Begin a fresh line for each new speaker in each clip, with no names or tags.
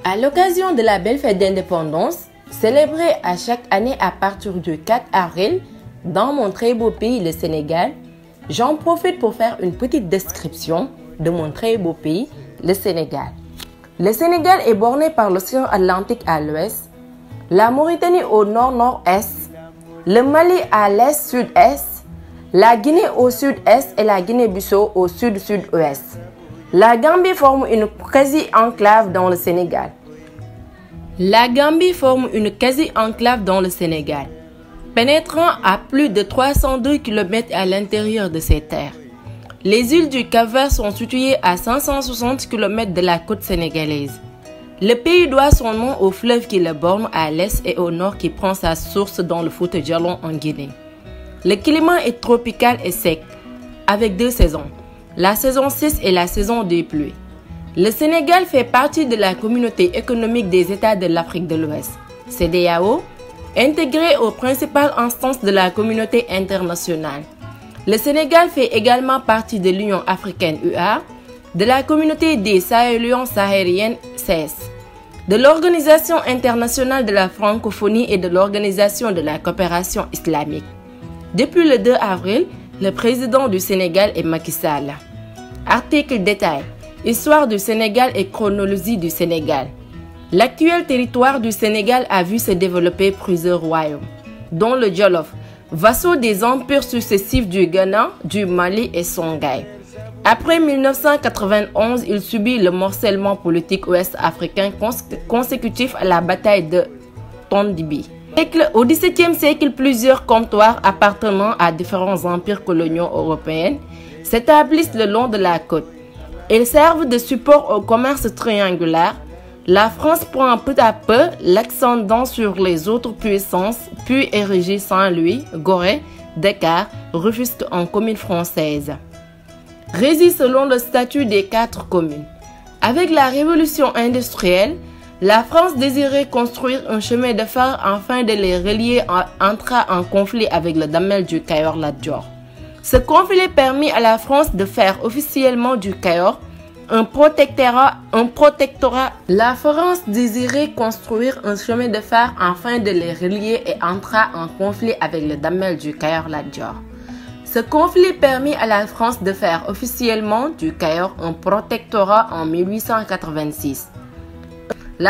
À l'occasion de la belle fête d'indépendance, célébrée à chaque année à partir du 4 avril, dans mon très beau pays, le Sénégal, j'en profite pour faire une petite description de mon très beau pays, le Sénégal. Le Sénégal est borné par l'océan Atlantique à l'ouest, la Mauritanie au nord-nord-est, le Mali à l'est-sud-est, la Guinée au sud-est et la Guinée-Bissau au sud-sud-ouest. La Gambie forme une quasi-enclave dans le Sénégal. Pénétrant à plus de 302 km à l'intérieur de ces terres. Les îles du Cap-Vert sont situées à 560 km de la côte sénégalaise. Le pays doit son nom au fleuve qui le borne à l'est et au nord qui prend sa source dans le Fouta Djallon en Guinée. Le climat est tropical et sec, avec 2 saisons, la saison 6 et la saison des pluies. Le Sénégal fait partie de la communauté économique des États de l'Afrique de l'Ouest, CEDEAO, intégrée aux principales instances de la communauté internationale. Le Sénégal fait également partie de l'Union africaine UA, de la communauté des Sahéliens sahariennes CES, de l'Organisation internationale de la francophonie et de l'Organisation de la coopération islamique. Depuis le 2 avril, le président du Sénégal est Macky Sall. Article détail. Histoire du Sénégal et chronologie du Sénégal. L'actuel territoire du Sénégal a vu se développer plusieurs royaumes, dont le Jolof, vassaux des empires successifs du Ghana, du Mali et Songhai. Après 1991, il subit le morcellement politique ouest-africain consécutif à la bataille de Tondibi. Au XVIIe siècle, plusieurs comptoirs appartenant à différents empires coloniaux européens s'établissent le long de la côte. Ils servent de support au commerce triangulaire. La France prend peu à peu l'ascendant sur les autres puissances, puis érigit Saint-Louis, Gorée, Dakar, Rufisque en communes françaises. Régit selon le statut des 4 communes. Avec la révolution industrielle, la France désirait construire un chemin de fer afin de les relier entra en conflit avec le Damel du Kayor Lat Dior. Ce conflit permit à la France de faire officiellement du Kayor un protectorat. La France désirait construire un chemin de fer afin de les relier et entra en conflit avec le Damel du Kayor Lat Dior. Ce conflit permit à la France de faire officiellement du Kayor un protectorat en 1886. Un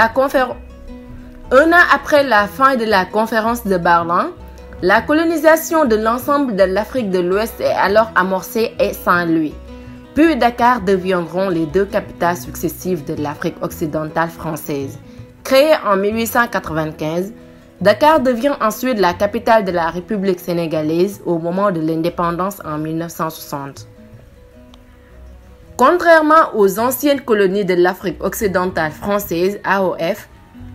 an après la fin de la conférence de Berlin, la colonisation de l'ensemble de l'Afrique de l'Ouest est alors amorcée et Saint-Louis. Puis Dakar deviendront les 2 capitales successives de l'Afrique occidentale française. Créée en 1895, Dakar devient ensuite la capitale de la République sénégalaise au moment de l'indépendance en 1960. Contrairement aux anciennes colonies de l'Afrique occidentale française, AOF,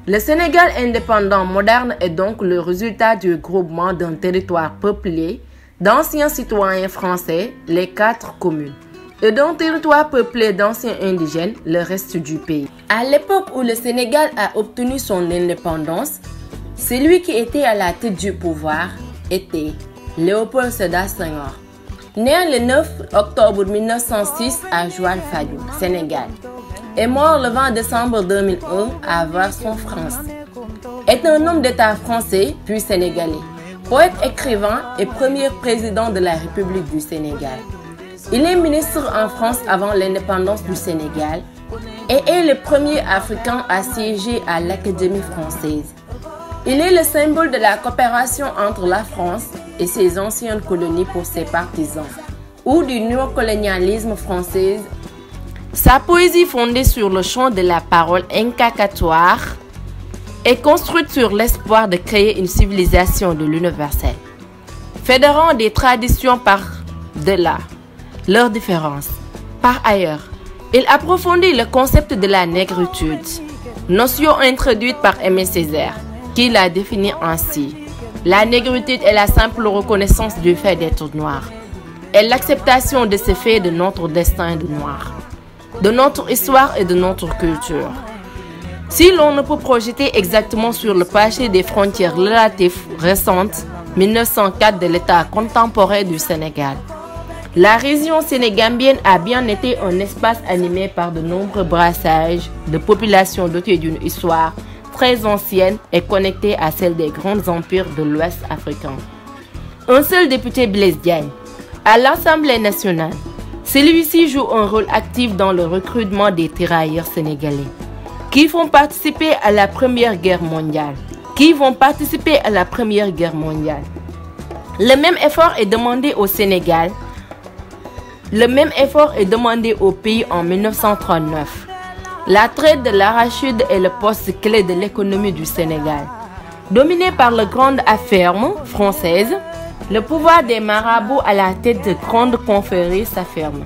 le Sénégal indépendant moderne est donc le résultat du groupement d'un territoire peuplé d'anciens citoyens français, les 4 communes, et d'un territoire peuplé d'anciens indigènes, le reste du pays. À l'époque où le Sénégal a obtenu son indépendance, celui qui était à la tête du pouvoir était Léopold Sédar Senghor. Né le 9 octobre 1906 à Joal-Fadiouth, Sénégal, est mort le 20 décembre 2001 à Varsson, France. Est un homme d'État français puis sénégalais, poète écrivain et premier président de la République du Sénégal. Il est ministre en France avant l'indépendance du Sénégal et est le premier Africain à siéger à l'Académie française. Il est le symbole de la coopération entre la France et ses anciennes colonies pour ses partisans, ou du néocolonialisme français. Sa poésie fondée sur le chant de la parole incantatoire est construite sur l'espoir de créer une civilisation de l'universel, fédérant des traditions par-delà leurs différences. Par ailleurs, il approfondit le concept de la négritude, notion introduite par Aimé Césaire, qui l'a défini ainsi. La négritude est la simple reconnaissance du fait d'être noir et l'acceptation de ce fait de notre destin de noir, de notre histoire et de notre culture. Si l'on ne peut projeter exactement sur le passé des frontières relatives récentes, 1904 de l'État contemporain du Sénégal, La région sénégambienne a bien été un espace animé par de nombreux brassages de populations dotées d'une histoire très ancienne et connectée à celle des grands empires de l'Ouest africain. Un seul député, Blaise Diagne, à l'Assemblée nationale. Celui-ci joue un rôle actif dans le recrutement des tirailleurs sénégalais qui vont participer à la Première Guerre mondiale. Le même effort est demandé au Sénégal. Le même effort est demandé au pays en 1939. La traite de l'arachide est le poste clé de l'économie du Sénégal. Dominé par les grandes affaires françaises, le pouvoir des marabouts à la tête de grandes confréries s'affirme.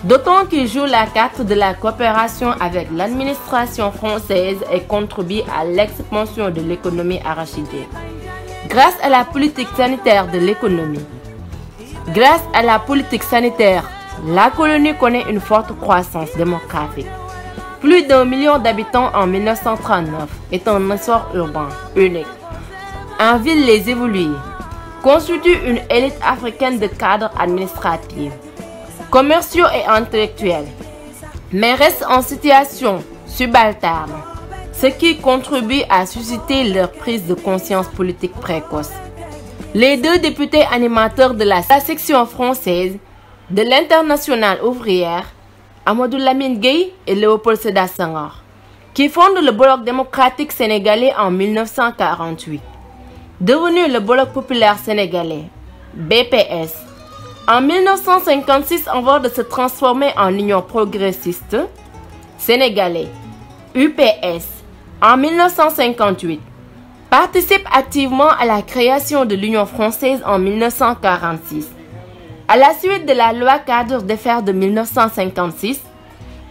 D'autant qu'ils jouent la carte de la coopération avec l'administration française et contribuent à l'expansion de l'économie arachidière. Grâce à la politique sanitaire de l'économie, la colonie connaît une forte croissance démographique. Plus d'1 million d'habitants en 1939 est un essor urbain unique. En ville, les évolués constituent une élite africaine de cadres administratifs, commerciaux et intellectuels, mais restent en situation subalterne, ce qui contribue à susciter leur prise de conscience politique précoce. Les deux députés animateurs de la section française de l'Internationale ouvrière, Amadou Lamine Gueye et Léopold Sédar Senghor, qui fondent le Bloc démocratique sénégalais en 1948, devenu le Bloc populaire sénégalais, BPS, en 1956 avant de se transformer en Union progressiste sénégalais, UPS, en 1958, participe activement à la création de l'Union française en 1946. À la suite de la loi cadre d'affaires de 1956,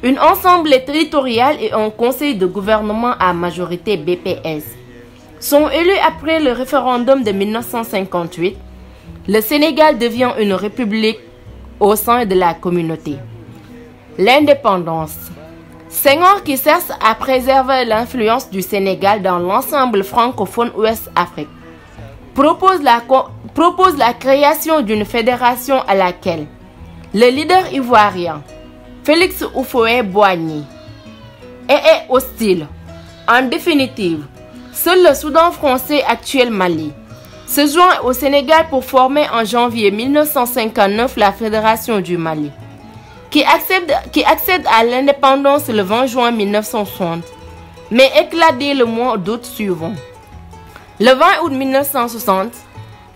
une assemblée territoriale et un conseil de gouvernement à majorité BPS sont élus après le référendum de 1958. Le Sénégal devient une république au sein de la communauté. L'indépendance. Senghor, qui cherche à préserver l'influence du Sénégal dans l'ensemble francophone Ouest-Afrique, propose la création d'une fédération à laquelle le leader ivoirien, Félix Houphouët-Boigny, est hostile. En définitive, seul le Soudan français, actuel Mali, se joint au Sénégal pour former en janvier 1959 la Fédération du Mali, qui accède à l'indépendance le 20 juin 1960, mais éclate dès le mois d'août suivant. Le 20 août 1960,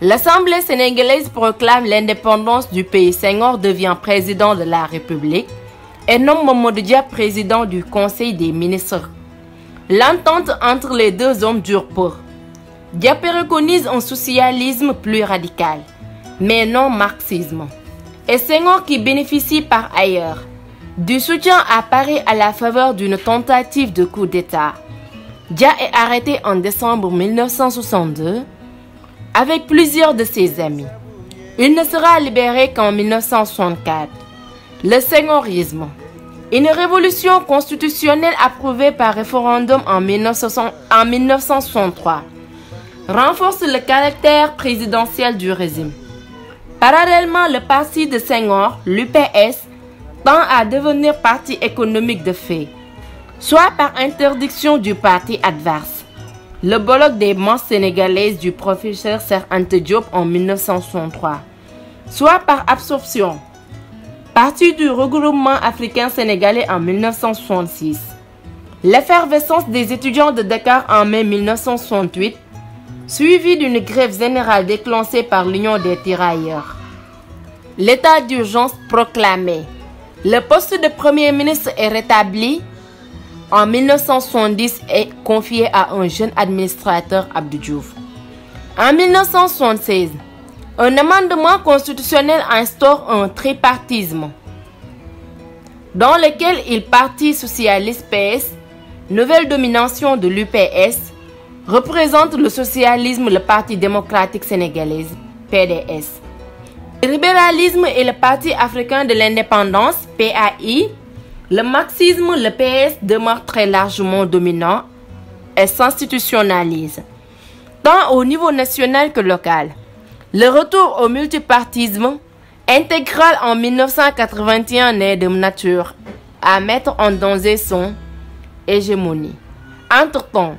l'Assemblée sénégalaise proclame l'indépendance du pays. Senghor devient président de la République et nomme Mamadou Dia président du Conseil des ministres. L'entente entre les deux hommes dure peu. Dia préconise un socialisme plus radical, mais non marxisme. Et Senghor, qui bénéficie par ailleurs du soutien à Paris à la faveur d'une tentative de coup d'État. Dia est arrêté en décembre 1962 avec plusieurs de ses amis. Il ne sera libéré qu'en 1964. Le Senghorisme, une révolution constitutionnelle approuvée par référendum en 1963, renforce le caractère présidentiel du régime. Parallèlement, le parti de Senghor, l'UPS, tend à devenir parti économique de fait, soit par interdiction du parti adverse, le bloc des masses sénégalaises du professeur Cheikh Anta Diop en 1963, soit par absorption, parti du regroupement africain sénégalais en 1966. L'effervescence des étudiants de Dakar en mai 1968, suivie d'une grève générale déclenchée par l'Union des tirailleurs. L'état d'urgence proclamé. Le poste de Premier ministre est rétabli en 1970 et confié à un jeune administrateur, Abdou Diouf. En 1976, un amendement constitutionnel instaure un tripartisme dans lequel le Parti socialiste PS, nouvelle domination de l'UPS, représente le socialisme, le Parti démocratique sénégalais, PDS. Le libéralisme et le Parti africain de l'indépendance, PAI, le marxisme, le PS demeure très largement dominant et s'institutionnalise, tant au niveau national que local. Le retour au multipartisme Intégral en 1981 n'est de nature à mettre en danger son hégémonie. Entre-temps,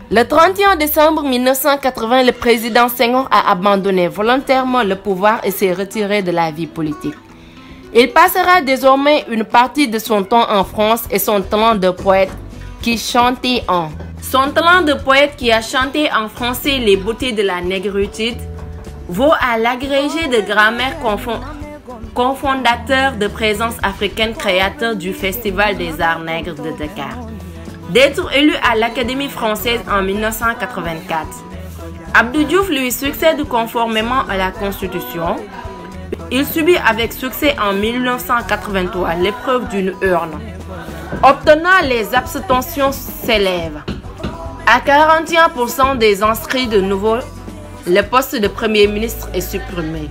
le 31 décembre 1980, le président Senghor a abandonné volontairement le pouvoir et s'est retiré de la vie politique. Il passera désormais une partie de son temps en France et son talent de poète qui a chanté en français les beautés de la négritude vaut à l'agrégé de grammaire cofondateur de Présence africaine, créateur du Festival des Arts Nègres de Dakar, d'être élu à l'Académie française en 1984. Abdou Diouf lui succède conformément à la Constitution. Il subit avec succès en 1983 l'épreuve d'une urne. Obtenant les abstentions s'élèvent à 41% des inscrits. De nouveau, le poste de Premier ministre est supprimé.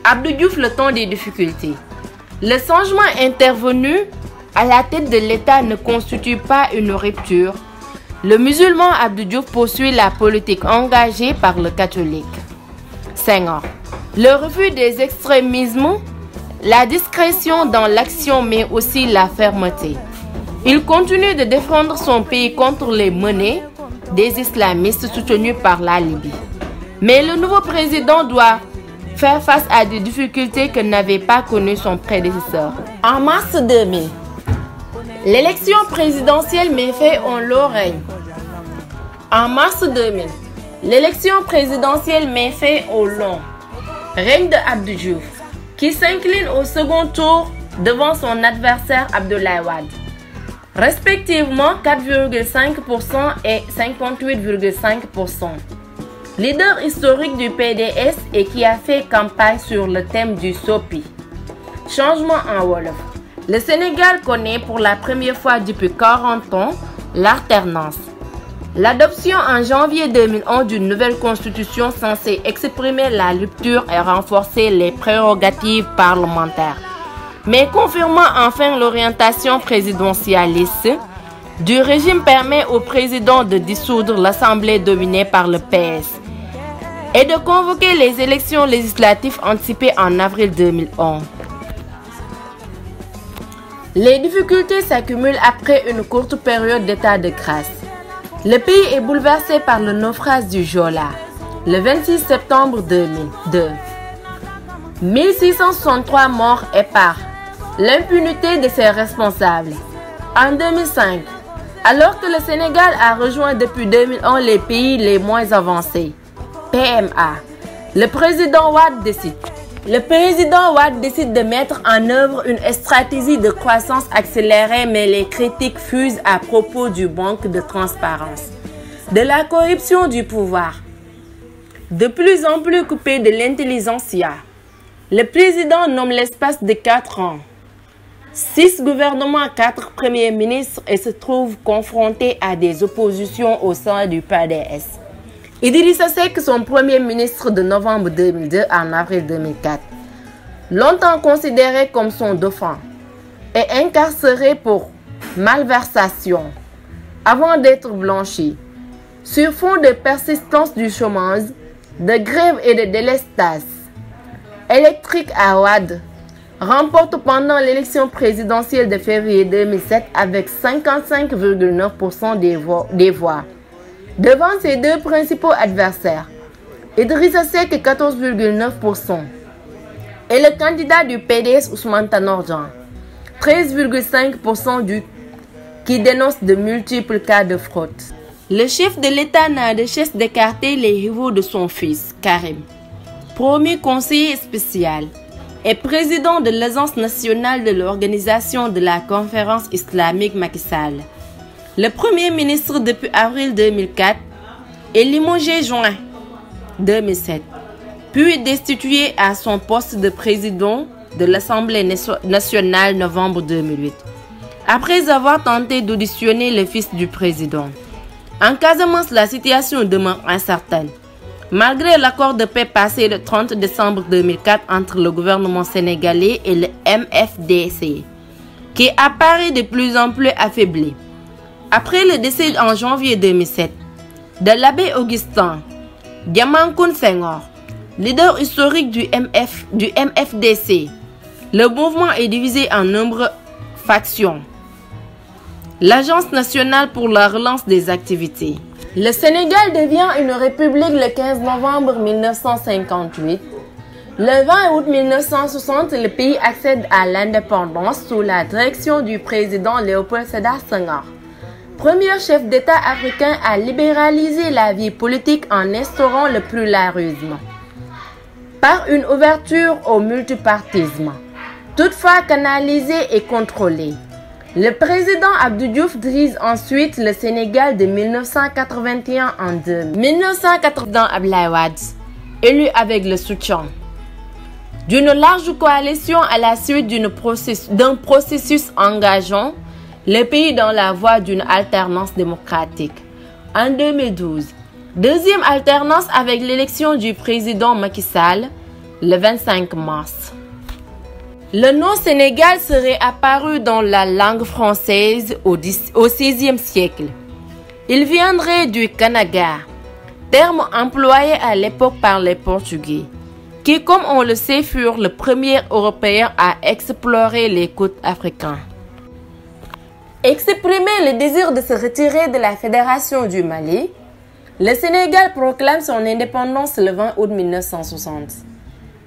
Abdou Diouf, le temps des difficultés. Le changement intervenu à la tête de l'État ne constitue pas une rupture. Le musulman Abdou Diouf poursuit la politique engagée par le catholique Senghor. Le refus des extrémismes, la discrétion dans l'action mais aussi la fermeté. Il continue de défendre son pays contre les menées des islamistes soutenus par la Libye. Mais le nouveau président doit faire face à des difficultés que n'avait pas connues son prédécesseur. En mars 2000, l'élection présidentielle met fin au long règne. En mars 2000, l'élection présidentielle met fin au long règne de Abdou Diouf, qui s'incline au second tour devant son adversaire Abdoulaye Wade, respectivement 4,5% et 58,5%. Leader historique du PDS et qui a fait campagne sur le thème du SOPI. Changement en Wolof. Le Sénégal connaît pour la première fois depuis 40 ans l'alternance. L'adoption en janvier 2011 d'une nouvelle constitution censée exprimer la rupture et renforcer les prérogatives parlementaires, mais confirmant enfin l'orientation présidentialiste du régime, permet au président de dissoudre l'Assemblée dominée par le PS et de convoquer les élections législatives anticipées en avril 2011. Les difficultés s'accumulent après une courte période d'état de grâce. Le pays est bouleversé par le naufrage du Joola, le 26 septembre 2002. 1663 morts et par l'impunité de ses responsables. En 2005, alors que le Sénégal a rejoint depuis 2011 les pays les moins avancés, PMA, le président Wade décide de mettre en œuvre une stratégie de croissance accélérée, mais les critiques fusent à propos du manque de transparence, de la corruption du pouvoir, de plus en plus coupé de l'intelligentsia. Le président nomme l'espace de 4 ans 6 gouvernements, 4 premiers ministres et se trouve confronté à des oppositions au sein du PDS. Idrissa Seck, son premier ministre de novembre 2002 en avril 2004, longtemps considéré comme son dauphin, est incarcéré pour malversation avant d'être blanchi. Sur fond de persistance du chômage, de grève et de délestage, Électrique à Wade remporte pendant l'élection présidentielle de février 2007 avec 55,9% des voix. Devant ses deux principaux adversaires, Idrissa Seck 14,9% et le candidat du PDS Ousmane Tanor Dieng 13,5% qui dénonce de multiples cas de fraude. Le chef de l'État n'a de cesse d'écarter les rivaux de son fils, Karim, premier conseiller spécial et président de l'Agence nationale de l'organisation de la conférence islamique Macky Sall. Le Premier ministre depuis avril 2004 est limogé juin 2007, puis destitué à son poste de président de l'Assemblée nationale novembre 2008, après avoir tenté d'auditionner le fils du président. En Casamance, la situation demeure incertaine. Malgré l'accord de paix passé le 30 décembre 2004 entre le gouvernement sénégalais et le MFDC, qui apparaît de plus en plus affaibli. Après le décès en janvier 2007 de l'abbé Augustin Diamankoun Senghor, Leader historique du MFDC, le mouvement est divisé en nombreuses factions. L'Agence nationale pour la relance des activités. Le Sénégal devient une république le 15 novembre 1958. Le 20 août 1960, le pays accède à l'indépendance sous la direction du président Léopold Sédar Senghor, premier chef d'État africain à libéraliser la vie politique en instaurant le pluralisme par une ouverture au multipartisme, toutefois canalisée et contrôlée. Le président Abdou Diouf dirige ensuite le Sénégal de 1981 en 2000. 1980, Abdoulaye Wade, élu avec le soutien d'une large coalition à la suite d'un processus engageant le pays dans la voie d'une alternance démocratique. En 2012, deuxième alternance avec l'élection du président Macky Sall le 25 mars. Le nom Sénégal serait apparu dans la langue française au XVIe siècle. Il viendrait du Kanaga, terme employé à l'époque par les Portugais, qui, comme on le sait, furent les premiers Européens à explorer les côtes africaines. Exprimer le désir de se retirer de la Fédération du Mali, le Sénégal proclame son indépendance le 20 août 1960.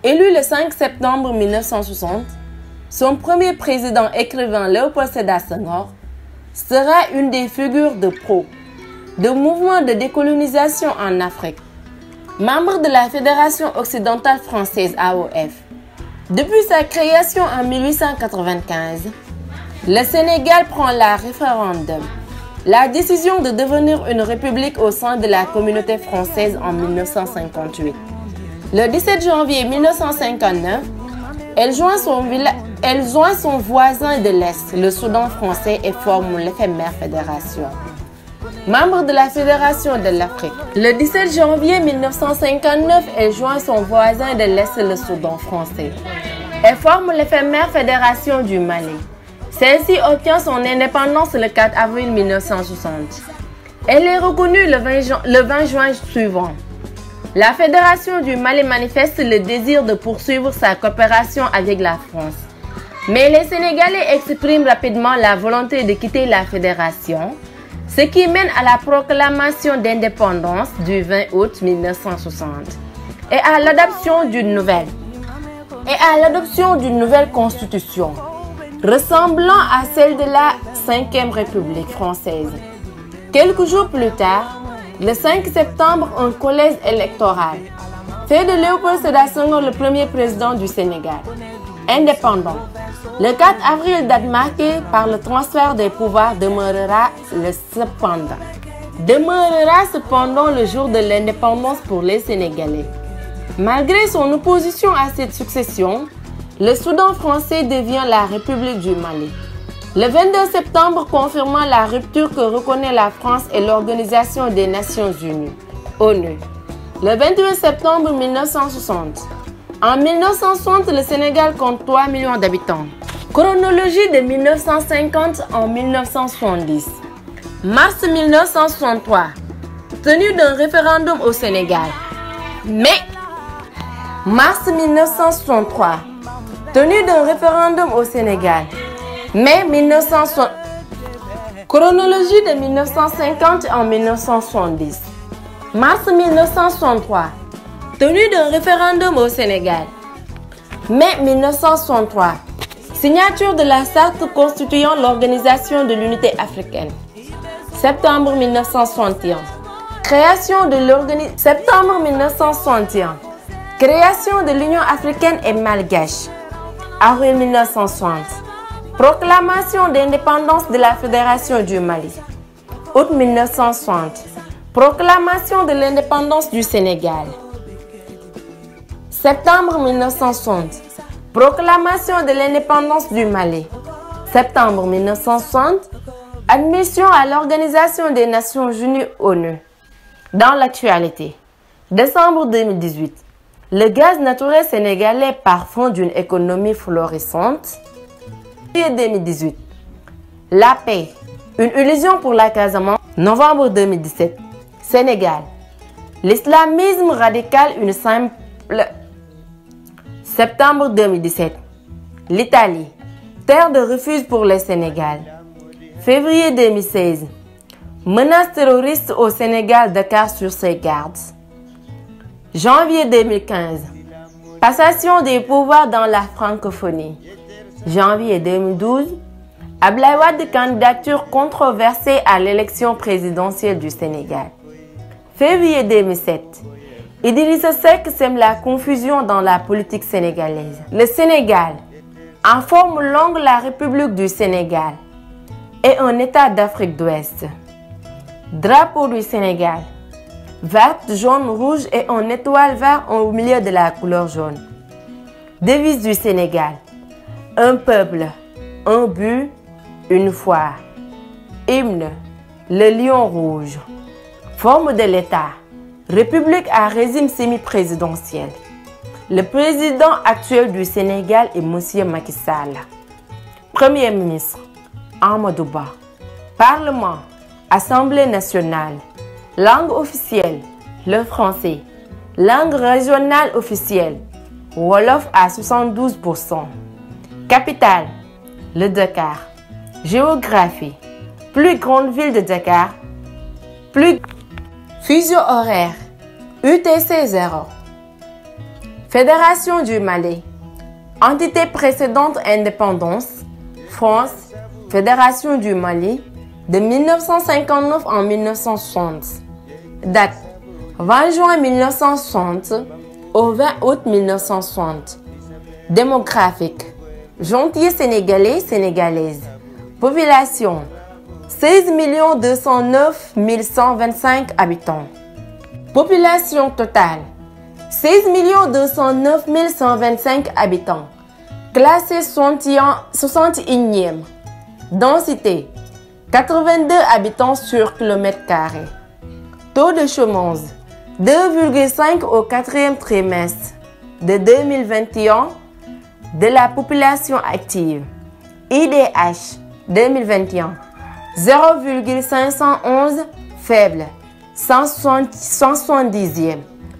Élu le 5 septembre 1960, son premier président écrivain Léopold Sédar Senghor sera une des figures de proue du mouvement de décolonisation en Afrique. Membre de la Fédération occidentale française AOF, depuis sa création en 1895, le Sénégal prend le référendum, la décision de devenir une république au sein de la communauté française en 1958. Le 17 janvier 1959, elle joint son voisin de l'Est, le Soudan français, et forme l'éphémère fédération. Membre de la Fédération de l'Afrique. Le 17 janvier 1959, elle joint son voisin de l'Est, le Soudan français, et forme l'éphémère Fédération du Mali. Celle-ci obtient son indépendance le 4 avril 1960. Elle est reconnue le 20 juin suivant. La Fédération du Mali manifeste le désir de poursuivre sa coopération avec la France. Mais les Sénégalais expriment rapidement la volonté de quitter la Fédération, ce qui mène à la proclamation d'indépendance du 20 août 1960 et à l'adoption d'une nouvelle constitution, ressemblant à celle de la Ve République française. Quelques jours plus tard, le 5 septembre, un collège électoral fait de Léopold Sédar Senghor le premier président du Sénégal, indépendant. Le 4 avril, date marquée par le transfert des pouvoirs, demeurera cependant le jour de l'indépendance pour les Sénégalais. Malgré son opposition à cette succession, le Soudan français devient la République du Mali. Le 22 septembre, confirmant la rupture que reconnaît la France et l'Organisation des Nations Unies, ONU. Le 28 septembre 1960. En 1960, le Sénégal compte 3 millions d'habitants. Chronologie de 1950 en 1970. Mars 1963. Tenue d'un référendum au Sénégal. Mars 1963. Tenue d'un référendum au Sénégal. Mai 1960. Chronologie de 1950 en 1970. Mars 1963. Tenue d'un référendum au Sénégal. Mai 1963. Signature de la charte constituant l'Organisation de l'Unité africaine. Septembre 1961. Création de l'organisation. Septembre 1961. Création de l'Union africaine et malgache. Avril 1960. Proclamation d'indépendance de la Fédération du Mali. Août 1960. Proclamation de l'indépendance du Sénégal. Septembre 1960. Proclamation de l'indépendance du Mali. Septembre 1960. Admission à l'Organisation des Nations Unies ONU. Dans l'actualité. Décembre 2018. Le gaz naturel sénégalais parfum d'une économie florissante. 2018. La paix, une illusion pour la Casamance. Novembre 2017. Sénégal. L'islamisme radical, une simple Septembre 2017. L'Italie, terre de refuge pour le Sénégal. Février 2016. Menace terroriste au Sénégal, Dakar sur ses gardes. Janvier 2015. Passation des pouvoirs dans la francophonie. Janvier 2012. Abdoulaye Wade, candidature controversée à l'élection présidentielle du Sénégal. Février 2007. Idrissa Seck sème la confusion dans la politique sénégalaise. Le Sénégal, en forme longue, la République du Sénégal, est un État d'Afrique d'Ouest. Drapeau du Sénégal, verte, jaune, rouge et une étoile verte au milieu de la couleur jaune. Devise du Sénégal, un peuple, un but, une foi. Hymne, le lion rouge. Forme de l'État, République à régime semi-présidentiel. Le président actuel du Sénégal est M. Macky Sall. Premier ministre, Amadou Ba. Parlement, Assemblée nationale. Langue officielle, le français. Langue régionale officielle, Wolof à 72%. Capitale, le Dakar. Géographie, plus grande ville de Dakar. Fuseau horaire, UTC 0. Fédération du Mali. Entité précédente indépendance, France, Fédération du Mali, de 1959 en 1960. Date, 20 juin 1960 au 20 août 1960. Démographique, Gentilly sénégalais, sénégalaise. Population, 16 209 125 habitants. Population totale, 16 209 125 habitants. Classé 61e. Densité, 82 habitants sur kilomètre carré. Taux de chômage, 2,5 au quatrième trimestre de 2021 de la population active. IDH 2021, 0,511 faible, 170e.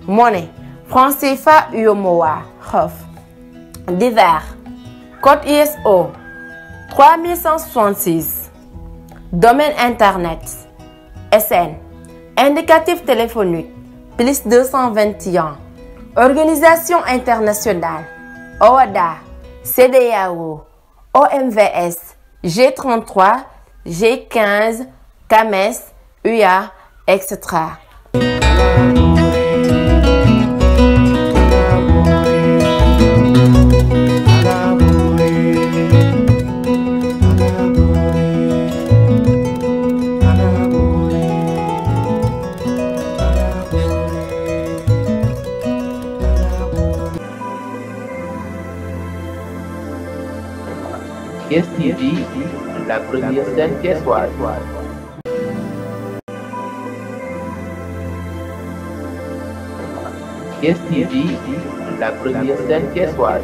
Monnaie, franc CFA UEMOA, ROF. Divers, code ISO 3166. Domaine Internet, SN. Indicatif téléphonique, plus 221. Organisation internationale, OADA, CEDEAO, OMVS, G33, G15, CAMES, UA, etc.
Yes TV, la première scène qu'essoise. Yes TV, la première scène qu'essoise.